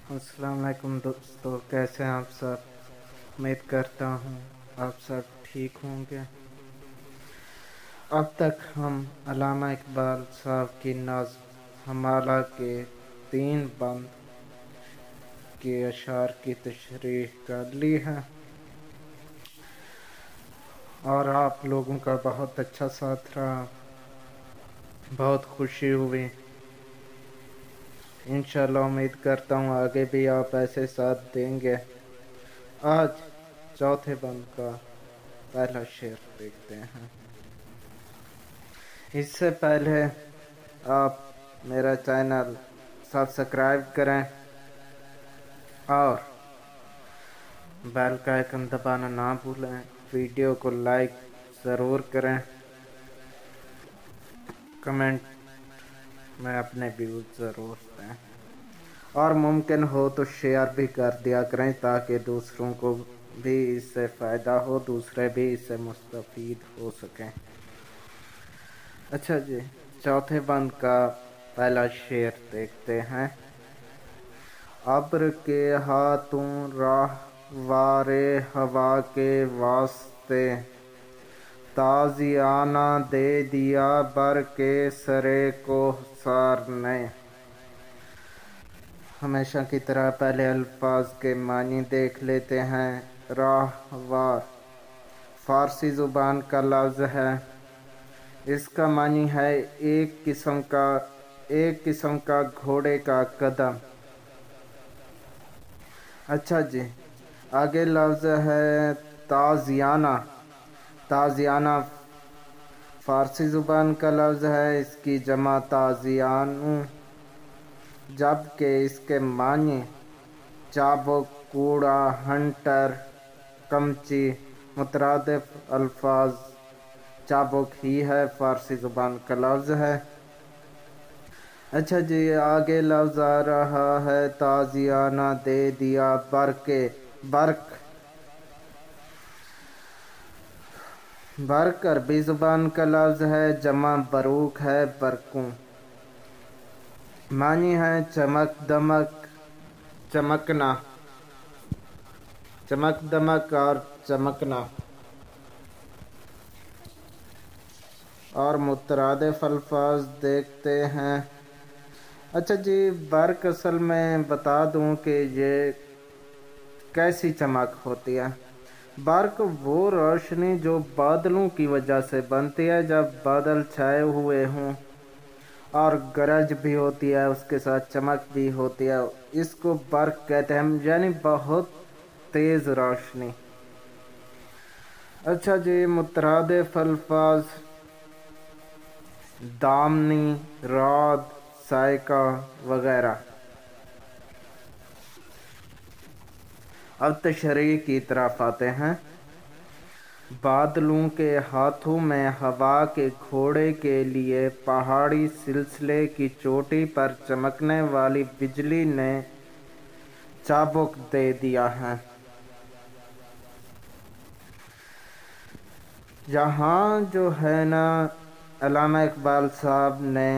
अस्सलाम वालेकुम दोस्तों, कैसे हैं आप सब। उम्मीद करता हूँ आप सब ठीक होंगे। अब तक हम अल्लामा इकबाल साहब की नज़्म हमाला के 3 बंद के अशार की तशरीह कर ली है और आप लोगों का बहुत अच्छा साथ रहा, बहुत खुशी हुई। इंशाल्लाह उम्मीद करता हूँ आगे भी आप ऐसे साथ देंगे। आज चौथे बंद का पहला शेर देखते हैं। इससे पहले आप मेरा चैनल सब्सक्राइब करें और बेल का आइकन दबाना ना भूलें। वीडियो को लाइक ज़रूर करें, कमेंट में अपने व्यूज़ ज़रूर दें और मुमकिन हो तो शेयर भी कर दिया करें ताकि दूसरों को भी इससे फ़ायदा हो, दूसरे भी इससे मुस्तफ़ीद हो सकें। अच्छा जी, चौथे बंद का पहला शेर देखते हैं। अब्र के हाथों राहवारे हवा के वास्ते, ताज़ियाना दे दिया बर के सरे को सार ने। हमेशा की तरह पहले अल्फाज के मानी देख लेते हैं। राहवार फ़ारसी ज़ुबान का लफ्ज़ है। इसका मानी है एक किस्म का घोड़े का कदम। अच्छा जी, आगे लफ्ज़ है ताज़ियाना। ताज़ियाना फ़ारसी ज़ुबान का लफ्ज़ है, इसकी जमा ताज़ियानु, जबकि इसके मानी चाबुक, कूड़ा, हंटर, कमची। मुतरादिफ अल्फाज चाबुक ही है, फ़ारसी ज़ुबान का लफ्ज़ है। अच्छा जी, आगे लफ्ज़ आ रहा है ताज़ियाना दे दिया बर्क अरबी ज़ुबान का लफ्ज़ है, जमा बरूक है, बरकूं। मानी है चमक दमक, चमकना, चमक दमक और चमकना। और मुतरादिफ अल्फाज देखते हैं। अच्छा जी, बर्क असल में बता दूं कि ये कैसी चमक होती है। बर्क वो रोशनी जो बादलों की वजह से बनती है, जब बादल छाए हुए हों और गरज भी होती है, उसके साथ चमक भी होती है, इसको बर्क कहते हैं, यानी बहुत तेज़ रोशनी। अच्छा जी, मुतरादिफ अल्फाज दामनी, राद, सायका वगैरह। अब तशरीह की तरफ आते हैं। बादलों के हाथों में हवा के घोड़े के लिए पहाड़ी सिलसिले की चोटी पर चमकने वाली बिजली ने चाबुक दे दिया है। यहाँ जो है ना, अल्लामा इकबाल साहब ने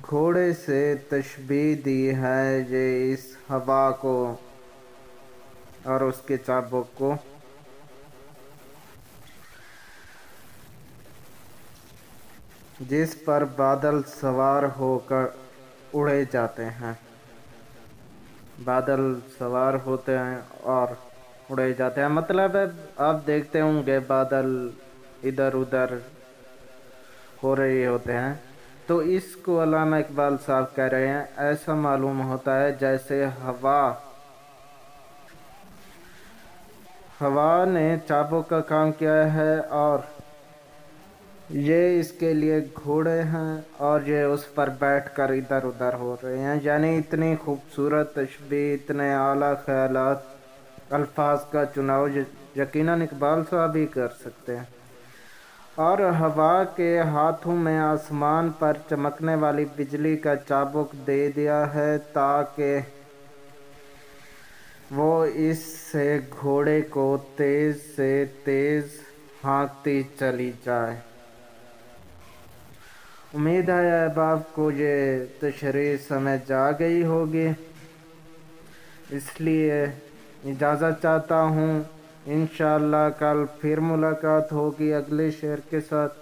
घोड़े से तशबीह दी है, ये इस हवा को और उसके चाबुक को। जिस पर बादल सवार होकर उड़े जाते हैं, बादल सवार होते हैं और उड़े जाते हैं। मतलब है, आप देखते होंगे बादल इधर उधर हो रहे होते हैं, तो इसको अल्लामा इकबाल साहब कह रहे हैं, ऐसा मालूम होता है जैसे हवा ने चाबुक का काम किया है और ये इसके लिए घोड़े हैं और ये उस पर बैठकर इधर उधर हो रहे हैं। यानी इतनी खूबसूरत तशबीह, इतने आला ख्यालात, अल्फाज का चुनाव यकीनन इकबाल साहब ही कर सकते हैं। और हवा के हाथों में आसमान पर चमकने वाली बिजली का चाबुक दे दिया है ताकि वो इससे घोड़े को तेज से तेज हाँकती चली जाए। امید ہے احباب کو یہ تشریح سمجھ جا گئی ہوگی، اس لیے اجازت چاہتا ہوں۔ انشاءاللہ کل پھر ملاقات ہوگی اگلے شعر کے ساتھ۔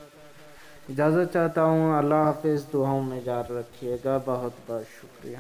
اجازت چاہتا ہوں، اللہ حافظ، دعاؤں میں یاد رکھیے گا، بہت بہت شکریہ۔